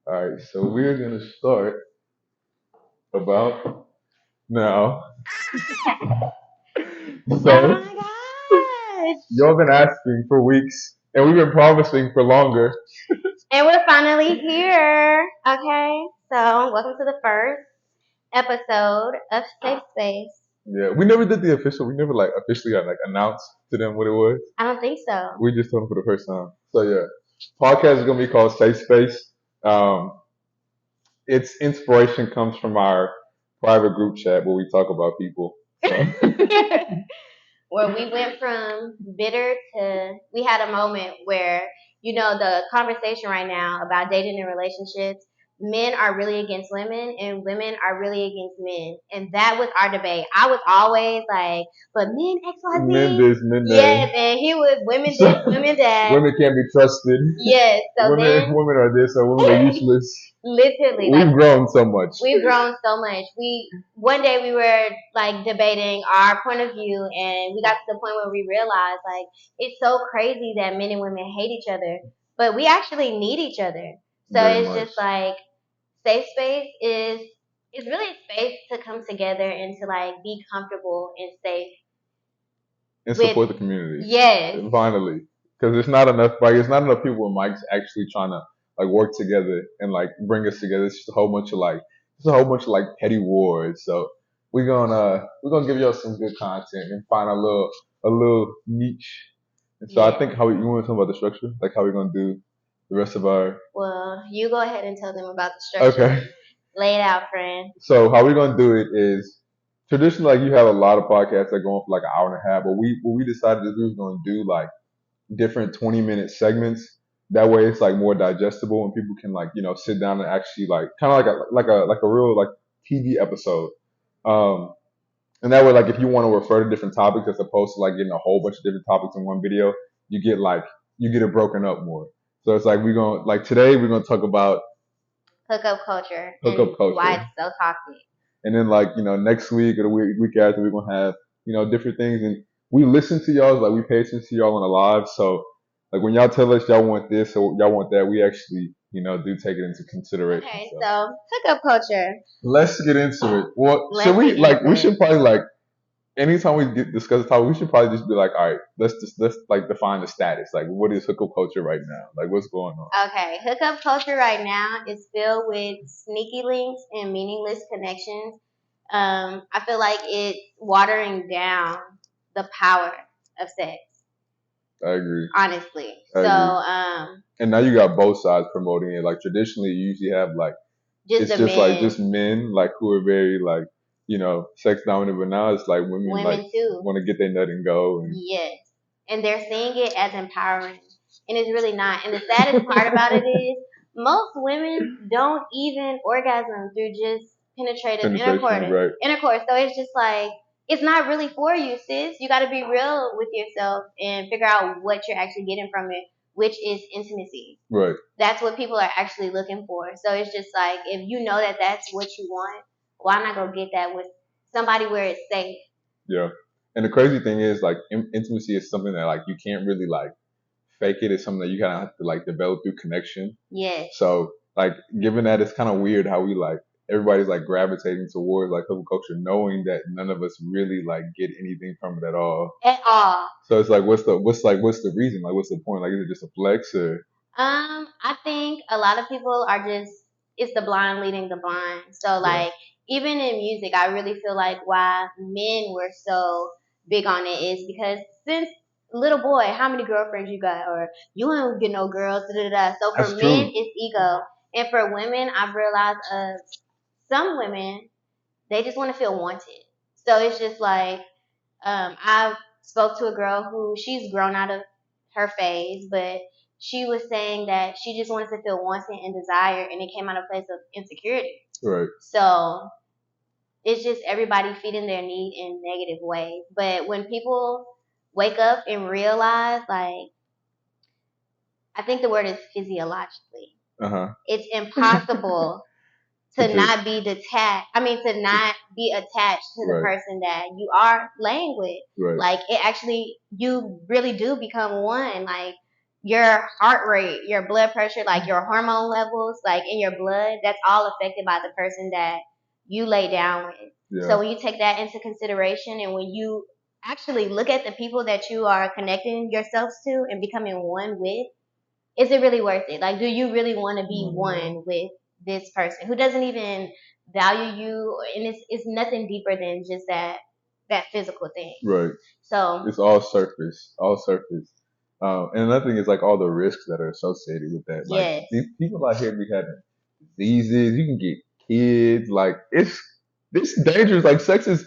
All right, so we're gonna start about now. Oh So my gosh. y'all been asking for weeks, and we've been promising for longer. And we're finally here. Okay. So, welcome to the first episode of Safe Space. Yeah, we never did the official. We never like officially like announced to them what it was. I don't think so. We just told them for the first time. So yeah, podcast is gonna be called Safe Space. Um, its inspiration comes from our private group chat where we talk about people. So Where we went from bitter to, we had a moment where, the conversation right now about dating and relationships, men are really against women and women are really against men. And that was our debate. I was always like, but men men XYZ. this, men Yes, that. and he was women this, So women that. women can't be trusted. Yes, so then, Women are this, or women are useless. literally, like, We've grown so much. we've grown so much. One day we were like debating our point of view, and we got to the point where we realized like it's so crazy that men and women hate each other, but we actually need each other. So Very it's much. just like safe space is really a space to come together and to like be comfortable and safe And with. support the community. Yes. Finally, because it's not enough. Like it's not enough people with mics actually trying to like work together and like bring us together. It's just a whole bunch of like petty wars. So we're gonna give y'all some good content and find a little niche. And so I Yeah. think how you want to talk about the structure, like how we're gonna do the rest of our. Well, you go ahead and tell them about the structure. Okay. Lay it out, friend. So how we're gonna do it is traditionally like you have a lot of podcasts that go on for like an hour and a half, but what we decided is we was gonna do like different 20-minute segments. That way it's like more digestible and people can like, sit down and actually like kind of like a real like TV episode. Um, and that way like if you want to refer to different topics as opposed to like getting a whole bunch of different topics in one video, you get like you get it broken up more. So it's like we're gonna like today we're gonna talk about Hookup culture hookup and why culture. it's so toxic. And then like, next week or the week after we're gonna have, different things and we listen to y'all, like we pay attention to y'all on the live. So like when y'all tell us y'all want this or y'all want that, we actually, do take it into consideration. Okay, So so hookup culture. let's get into it. Well, should Let's we get like into we it. should probably like anytime we get discuss a topic, we should probably just be like, all right, let's like define the status. Like what is hookup culture right now? Like what's going on? Okay, hookup culture right now is filled with sneaky links and meaningless connections. I feel like it's watering down the power of sex, I agree. honestly. I So, agree. And now you got both sides promoting it. Like traditionally, you usually have like just it's the just like men, just men like who are very like sex dominant, but now it's like women like women too. want to get their nut and go. And Yes. And they're seeing it as empowering. And it's really not. And the saddest part about it is most women don't even orgasm through just penetrative penetration, right? intercourse. So it's just like it's not really for you, sis. You gotta be real with yourself and figure out what you're actually getting from it, which is intimacy. Right. That's what people are actually looking for. So it's just like if you know that that's what you want, why not go get that with somebody where it's safe? Yeah. And the crazy thing is like intimacy is something that like you can't really like fake it. It's something that you kind of have to like develop through connection. Yes. So like given that it's kind of weird how we like everybody's like gravitating towards like hookup culture, knowing that none of us really like get anything from it at all. At all. So it's like what's the reason? Like what's the point? Like is it just a flex or I think a lot of people are just it's the blind leading the blind. So like even in music, I really feel like why men were so big on it is because since little boy, how many girlfriends you got, or you don't get no girls, da da da. So for that's men, true. it's ego, and for women, I've realized some women they just want to feel wanted. So it's just like I spoke to a girl who she's grown out of her phase, but she was saying that she just wanted to feel wanted and desired, and it came out of a place of insecurity. Right. So it's just everybody feeding their need in negative ways. But when people wake up and realize, like, I think the word is physiologically, it's impossible to not be detached. I mean, to not be attached to the person that you are laying with. Right. Like, it actually, you really do become one. Like, your heart rate, your blood pressure, like your hormone levels, like in your blood, that's all affected by the person that you lay down with. Yeah. So when you take that into consideration and when you actually look at the people that you are connecting yourselves to and becoming one with, is it really worth it? Like, do you really want to be one with this person who doesn't even value you? And it's nothing deeper than just that physical thing. Right. So It's all surface, all surface. And another thing is like all the risks that are associated with that. Like yes, these people out here be having diseases. You can get kids. Like it's dangerous. Like sex is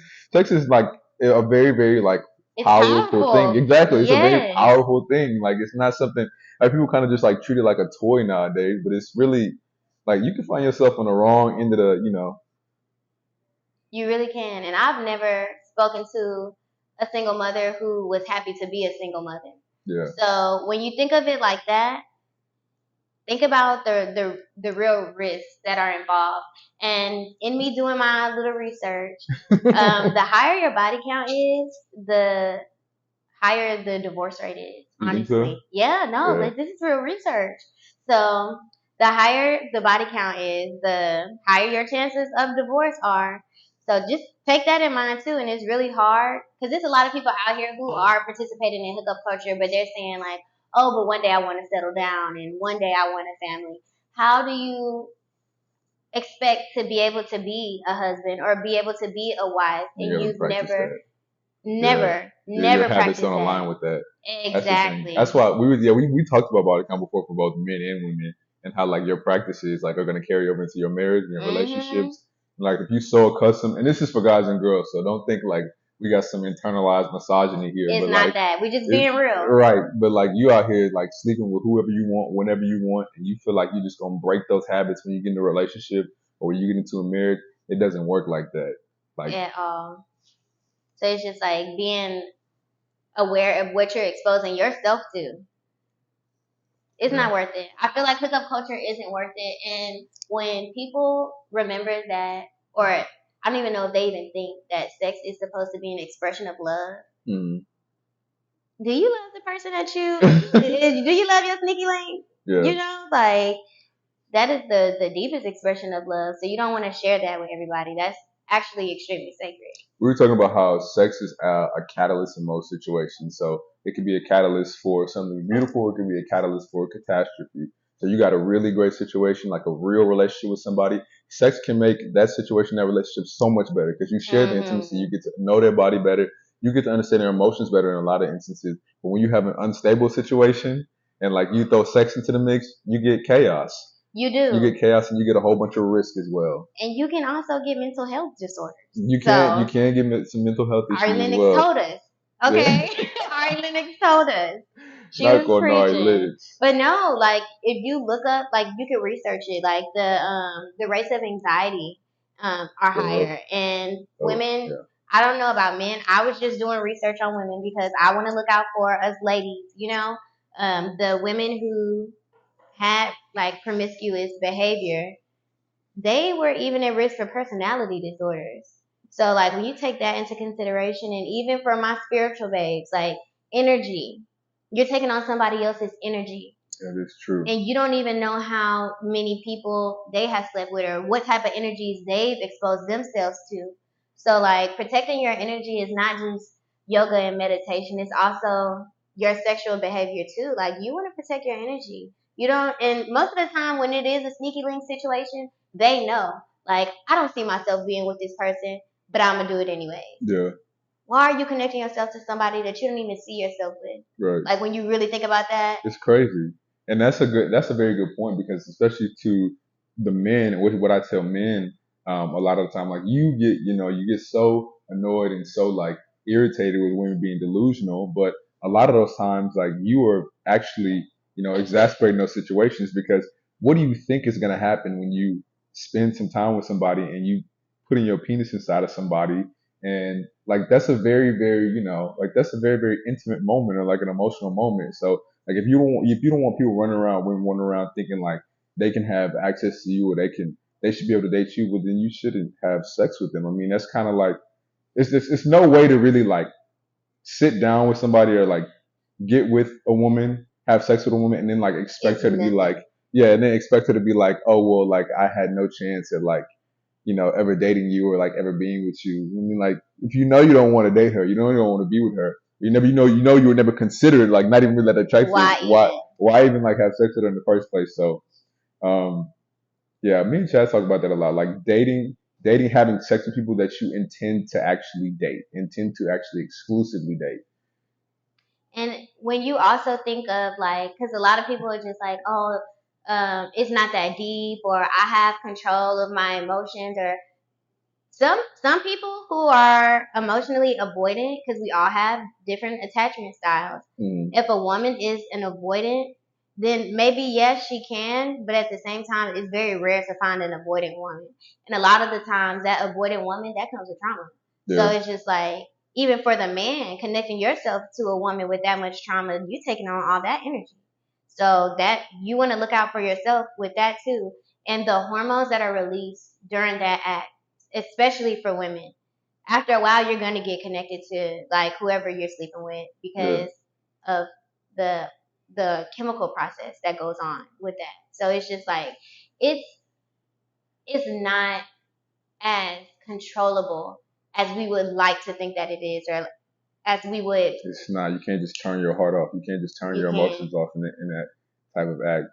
like a very very like it's powerful thing. powerful. Exactly, it's a very Yes, powerful thing. Like it's not something like people kind of just like treat it like a toy nowadays. But it's really like you can find yourself on the wrong end of the you really can. And I've never spoken to a single mother who was happy to be a single mother. Yeah. So when you think of it like that, think about the real risks that are involved. And in me doing my little research, the higher your body count is, the higher the divorce rate is. You think so? Honestly, yeah, no, Yeah. like this is real research. So the higher the body count is, the higher your chances of divorce are. So just take that in mind too. And it's really hard because there's a lot of people out here who are participating in hookup culture, but they're saying like, oh, but one day I want to settle down and one day I want a family. How do you expect to be able to be a husband or be able to be a wife and you've never, Yeah, your never habits practiced don't that? align with that. That's the thing. Exactly. That's why we talked about body count before for both men and women and how like your practices like are gonna carry over into your marriage and your relationships. Like if you so accustomed, and this is for guys and girls, so don't think like we got some internalized misogyny here, It's but not like that. We just it's being real. right, but like you out here like sleeping with whoever you want, whenever you want, and you feel like you're just gonna break those habits when you get in a relationship or when you get into a marriage. It doesn't work like that. Like At all. So it's just like being aware of what you're exposing yourself to. It's yeah, not worth it. I feel like hookup culture isn't worth it. And when people remember that, or I don't even know if they even think that sex is supposed to be an expression of love. mm. Do you love the person that you? Do you love your sneaky link? Yeah. You know, like that is the deepest expression of love. So you don't want to share that with everybody. That's actually extremely sacred. We were talking about how sex is a catalyst in most situations. So it could be a catalyst for something beautiful. It could be a catalyst for a catastrophe. So you got a really great situation, like a real relationship with somebody. Sex can make that situation, that relationship so much better because you share the intimacy. You get to know their body better. You get to understand their emotions better in a lot of instances. But when you have an unstable situation and like you throw sex into the mix, you get chaos. You do. You get chaos and you get a whole bunch of risk as well. And you can also get mental health disorders. You So can get some mental health issues Ari as Lennox well. told us. Okay. Ari Lennox told us. She Not was going to preaching. lids. But no, like if you look up, like you can research it, like the rates of anxiety are higher. And women, I don't know about men. I was just doing research on women because I want to look out for us ladies, you know. The women who had like promiscuous behavior, they were even at risk for personality disorders. So like when you take that into consideration, and even for my spiritual babes, like energy, you're taking on somebody else's energy. That is true. And you don't even know how many people they have slept with or what type of energies they've exposed themselves to. So like protecting your energy is not just yoga and meditation, it's also your sexual behavior too. Like you want to protect your energy. You don't, and most of the time when it is a sneaky link situation, they know. Like, I don't see myself being with this person, but I'm gonna do it anyway. Yeah. Why are you connecting yourself to somebody that you don't even see yourself with? Right. Like when you really think about that, It's crazy. And that's a very good point because especially to the men, what I tell men, a lot of the time, like you get so annoyed and so like irritated with women being delusional, but a lot of those times, like you are actually, exasperating those situations because what do you think is going to happen when you spend some time with somebody and you putting your penis inside of somebody and like that's a very very like that's a very very intimate moment or like an emotional moment. So like if you don't want people women running around thinking like they can have access to you or they should be able to date you, well then you shouldn't have sex with them. I mean that's kind of like it's no way to really like sit down with somebody or like get with a woman, have sex with a woman and then like expect It's her to be like, nothing. yeah, and then expect her to be like, oh well, like I had no chance at like, ever dating you or like ever being with you. I mean, like if you know you don't want to date her, you know you don't want to be with her. You would never consider it, like not even really that attractive. Why even? Why even like have sex with her in the first place? So, um, yeah, me and Chad talk about that a lot. Like dating, having sex with people that you intend to actually date, intend to actually exclusively date. And when you also think of like, because a lot of people are just like, oh, it's not that deep, or I have control of my emotions, or some people who are emotionally avoidant, because we all have different attachment styles. Mm, If a woman is an avoidant, then maybe yes she can, but at the same time it's very rare to find an avoidant woman. And a lot of the times that avoidant woman that comes with trauma. So yeah, it's just like even for the man, connecting yourself to a woman with that much trauma, you taking on all that energy. So that you want to look out for yourself with that too. And the hormones that are released during that act, especially for women. After a while, you're gonna get connected to like whoever you're sleeping with yeah, because of the the chemical process that goes on with that. So it's just like it's it's not as controllable as we would like to think that it is, or as we would. it's not. You can't just turn your heart off. You can't just turn You your can. emotions off in that type of act.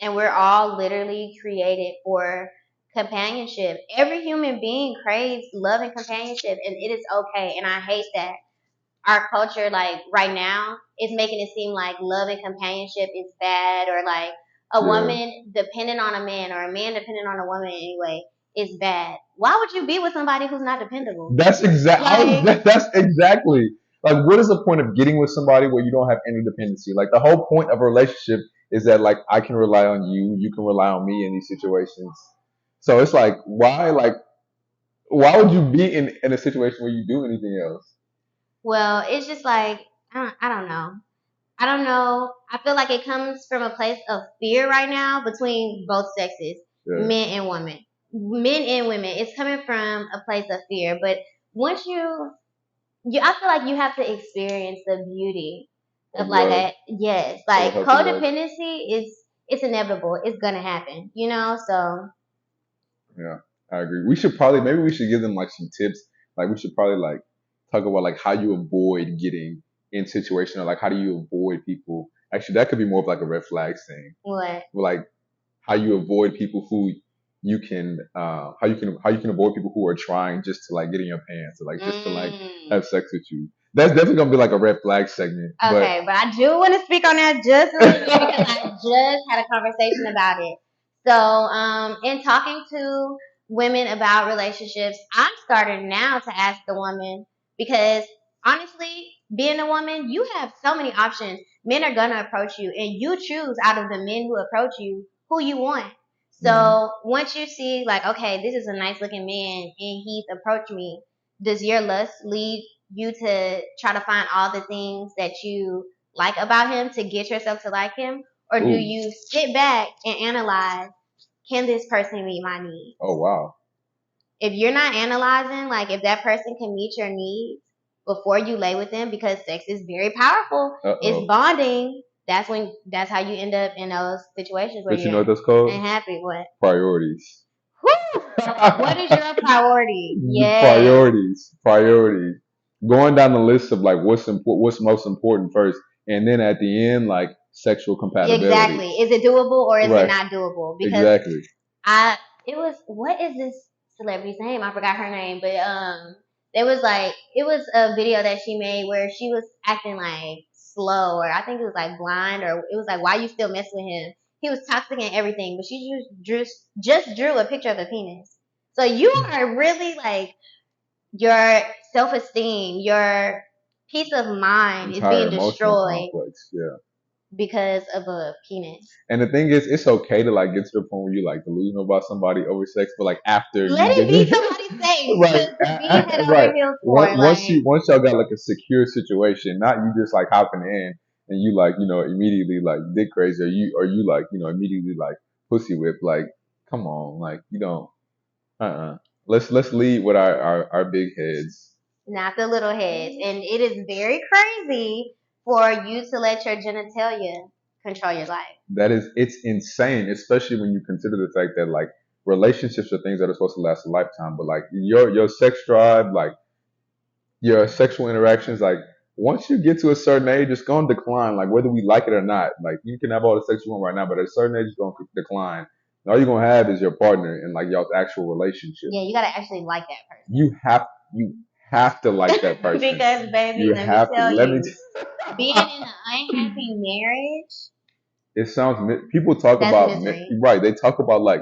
And we're all literally created for companionship. Every human being craves love and companionship, and it is okay. And I hate that our culture, like right now, is making it seem like love and companionship is bad, or like a Yeah. woman dependent on a man, or a man dependent on a woman anyway, is bad. Why would you be with somebody who's not dependable? That's exact. Like, That's exactly like what is the point of getting with somebody where you don't have any dependency? Like the whole point of a relationship is that like I can rely on you, you can rely on me in these situations. So it's like why would you be in a situation where you do anything else? well, it's just like I don't know. I don't know. I feel like it comes from a place of fear right now between both sexes, Yeah, men and women. Men and women. It's coming from a place of fear. But once I feel like you have to experience the beauty of of like love, a, yes, of a like healthy love. codependency is, it's inevitable. It's gonna happen, you know? So, Yeah, I agree. We should probably maybe we should give them like some tips. Like we should probably like talk about like how you avoid getting in situations or like how do you avoid people. Actually, that could be more of like a red flags thing. what? Like how you avoid people who how you can avoid people who are trying just to like get in your pants or like just to like Mm. have sex with you. That's definitely gonna be like a red flag segment. But Okay, but I do want to speak on that just a little bit because I just had a conversation about it. So, in talking to women about relationships, I'm starting now to ask the woman because honestly, being a woman, you have so many options. Men are gonna approach you, and you choose out of the men who approach you who you want. mm, So once you see like, okay, this is a nice looking man, and he's approached me, does your lust lead you to try to find all the things that you like about him to get yourself to like him? Or do ooh, you sit back and analyze, can this person meet my needs? oh wow, If you're not analyzing, like if that person can meet your needs before you lay with them, because sex is very powerful, uh it's oh. bonding. That's how you end up in those situations where But you know you're what that's called? unhappy. What? Priorities. Whew! What is your priority? Yes. Priorities. Going down the list of like what's most important first, and then at the end like sexual compatibility. Exactly. Is it doable or is it Right. not doable? Because Exactly. I it was, what is this celebrity's name? I forgot her name, but there was like, it was a video that she made where she was acting like slow, or I think it was like blind, or it was like, why you still mess with him? He was toxic and everything, but she just drew a picture of a penis. So you are really like, your self esteem, your peace of mind is Entire being emotional destroyed complex. Yeah. because of a penis. And the thing is, it's okay to like get to the point where you like delusional about somebody over sex, but like after Let you it get be somebody's safe right, to be head over right. heels for. Like, Once y'all got like a secure situation, not you just like hopping in and you like immediately like dick crazy, or you like immediately like pussy whip. Like, come on, like you don't. Let's lead with our big heads. not the little heads. And it is very crazy for you to let your genitalia control your life. It's insane, especially when you consider the fact that like relationships are things that are supposed to last a lifetime, but like your sex drive, like your sexual interactions, like once you get to a certain age, it's gonna decline. Like whether we like it or not, like you can have all the sex you want right now, but at a certain age, it's gonna decline. And all you're gonna have is your partner and like y'all's actual relationship. Yeah, you gotta actually like that person. You have to like that person. Because baby, You let me have to. tell Let me. you, being in an unhappy marriage, It sounds. People talk that's about misery. right. They talk about like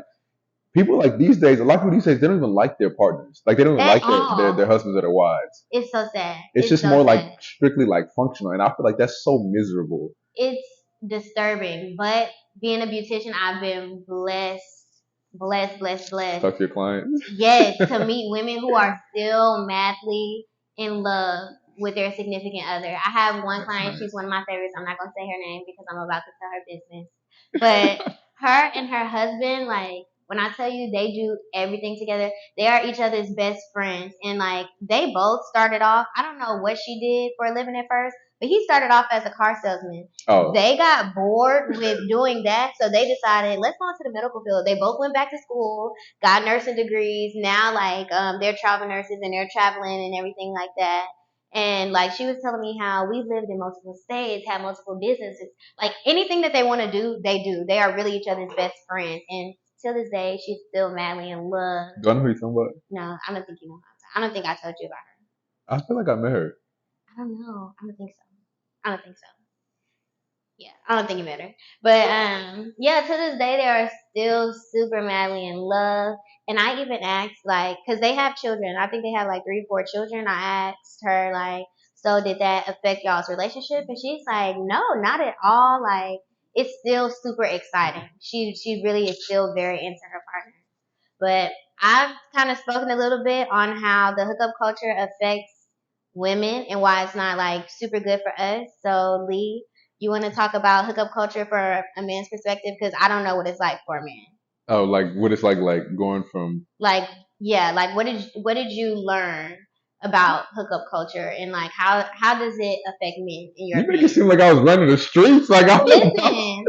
people like these days. A lot of people these days they don't even like their partners. Like they don't even At like all. their husbands or their wives. It's so sad. It's It's just so more like sad. strictly like functional, and I feel like that's so miserable. It's disturbing. But being a beautician, I've been blessed. Talk to your client. Yes, to meet women who are still madly in love with their significant other. I have one That's client, nice. she's one of my favorites. I'm not gonna say her name because I'm about to tell her business. But her and her husband, like when I tell you they do everything together, they are each other's best friends. And like they both started off, I don't know what she did for a living at first, but he started off as a car salesman. Oh, They got bored with doing that, so they decided, let's go into the medical field. They both went back to school, got nursing degrees. Now, like, they're travel nurses and they're traveling and everything like that. And like she was telling me how we've lived in multiple states, have multiple businesses. Like anything that they want to do, they do. They are really each other's best friends. And till this day, she's still madly in love. do I know who you're talking about? No, I don't think you know. I don't think I told you about her. I feel like I met her. I don't know. I don't think so. I don't think so. Yeah, I don't think you met her. But yeah, to this day they are still super madly in love. And I even asked like, cause they have children. I think they have like 3 or 4 children. I asked her like, so did that affect y'all's relationship? And she's like, no, not at all. Like it's still super exciting. She really is still very into her partner. But I've kind of spoken a little bit on how the hookup culture affects women and why it's not like super good for us. So Lee, you want to talk about hookup culture for a man's perspective? Because I don't know what it's like for a man. Oh, like what it's like going from. Like, yeah, like what did you learn about hookup culture and like how does it affect men in your You make it opinion? seem like I was running the streets. Like I was, Listen, I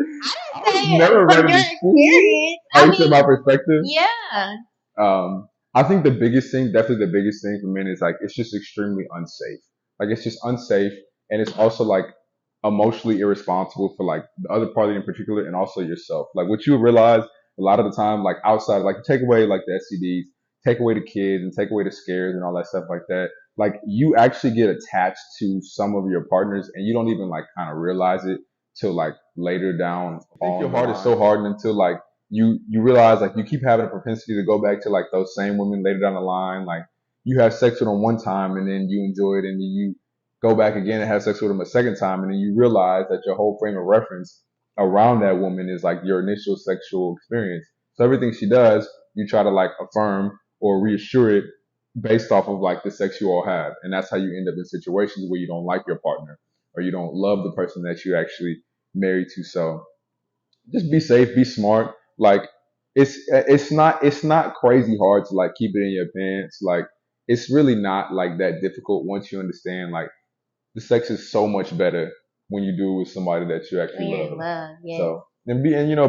I didn't was say never it from running your the streets. experience. Oh, I you said mean, my perspective. yeah, I think the biggest thing, definitely the biggest thing for men is like it's just extremely unsafe. Like it's just unsafe, and it's also like emotionally irresponsible for like the other party in particular, and also yourself. Like what you realize a lot of the time, like outside, like take away like the STDs, take away the kids, and take away the scares and all that stuff like that. Like you actually get attached to some of your partners, and you don't even like kind of realize it till like later down. I think your heart is so hardened until like you realize like you keep having a propensity to go back to like those same women later down the line. Like you have sex with them one time and then you enjoy it and then you go back again and have sex with them a second time and then you realize that your whole frame of reference around that woman is like your initial sexual experience. So everything she does, you try to like affirm or reassure it based off of like the sex you all have. And that's how you end up in situations where you don't like your partner or you don't love the person that you actually married to. So just be safe, be smart. Like it's not crazy hard to like keep it in your pants. Like it's really not like that difficult once you understand like the sex is so much better when you do it with somebody that you actually when you're in love. love, yes. So and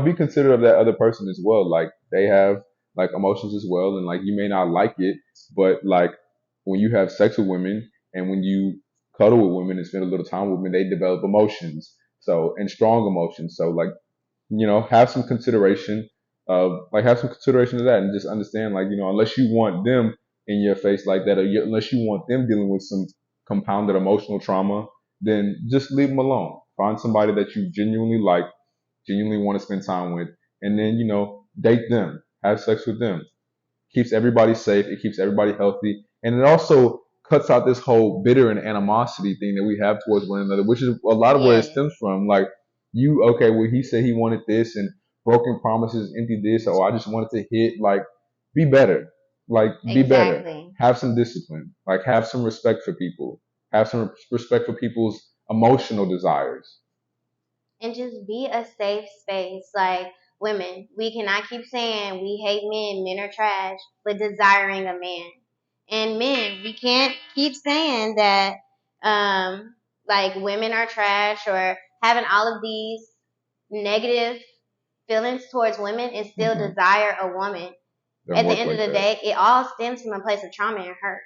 be considerate of that other person as well. Like they have like emotions as well, and like you may not like it, but like when you have sex with women and when you cuddle with women and spend a little time with women, they develop emotions. So and strong emotions. So like have some consideration have some consideration of that and just understand like unless you want them in your face like that or unless you want them dealing with some compounded emotional trauma, then just leave them alone. Find somebody that you genuinely like, genuinely want to spend time with, and then date them, have sex with them. Keeps everybody safe, it keeps everybody healthy, and it also cuts out this whole bitter and animosity thing that we have towards one another, which is a lot of where it Yes, stems from. Like okay, well he said he wanted this and broken promises, empty this, or I just wanted to hit. Like, be better. Like, be better. exactly. Have some discipline. Like, have some respect for people. Have some respect for people's emotional desires. And just be a safe space. Like women, we cannot keep saying we hate men, men are trash, but desiring a man. And men, we can't keep saying that like women are trash or having all of these. negative feelings towards women and still desire a woman. At the end of the day, it all stems from a place of trauma and hurt.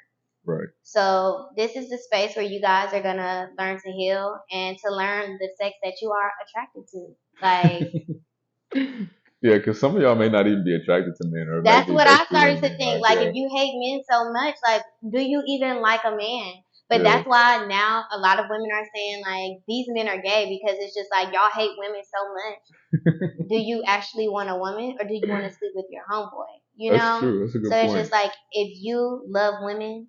Right. So this is the space where you guys are gonna learn to heal and to learn the sex that you are attracted to. Like, yeah, because some of y'all may not even be attracted to men, or that's what I started to women, think. Like, if you hate men so much, like, do you even like a man? But that's why now a lot of women are saying like these men are gay because it's just like y'all hate women so much. Do you actually want a woman or do you want to sleep with your homeboy? You know? That's true. That's a good point. So it's just like if you love women,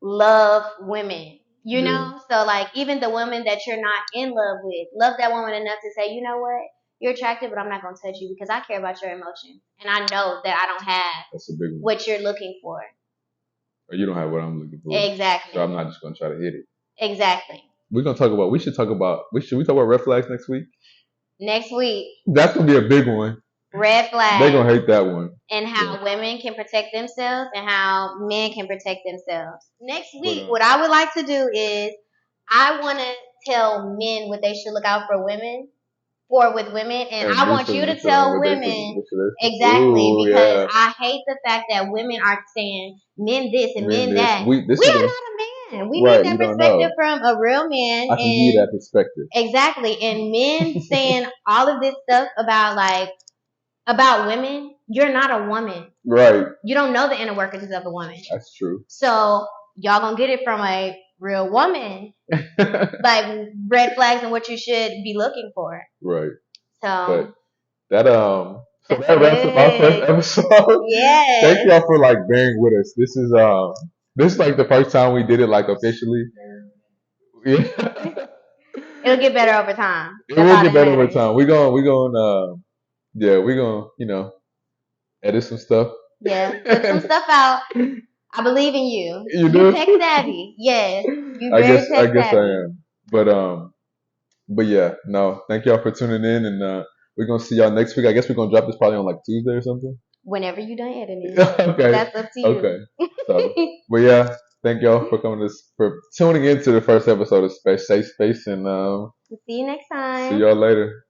love women. You know? So like even the woman that you're not in love with, love that woman enough to say, you know what? You're attractive, but I'm not gonna touch you because I care about your emotions. And I know that I don't have That's a big one. What you're looking for. Or you don't have what I'm looking for. Exactly. So I'm not just gonna try to hit it. Exactly. We should talk about red flags next week? Next week. That's gonna be a big one. Red flags. They're gonna hate that one. And how women can protect themselves and how men can protect themselves. Next week, what I would like to do is I want to tell men what they should look out for with women, and I want you to tell women exactly because I hate the fact that women are saying men this and men that. We are not a man. We need that perspective from a real man. I can give you that perspective. Exactly, and men saying all of this stuff about women, you're not a woman. Right. You don't know the inner workings of a woman. That's true. So y'all gonna get it from a real woman. Like red flags and what you should be looking for. Right. So that wraps up our first episode. Yes. Thank y'all for like bearing with us. This is like the first time we did it like officially. Yeah. It'll get better over time. It will get better over time. We're gonna edit some stuff. Yeah, put some stuff out. I believe in you. You do? Tech savvy. Yes. You I very tech guess savvy. I am. But yeah, no, thank y'all for tuning in, and we're gonna see y'all next week. I guess we're gonna drop this probably on like Tuesday or something. Whenever you done editing. Okay. That's up to you. Okay. So, but yeah, thank y'all for tuning into the first episode of Safe Space, and see you next time. See y'all later.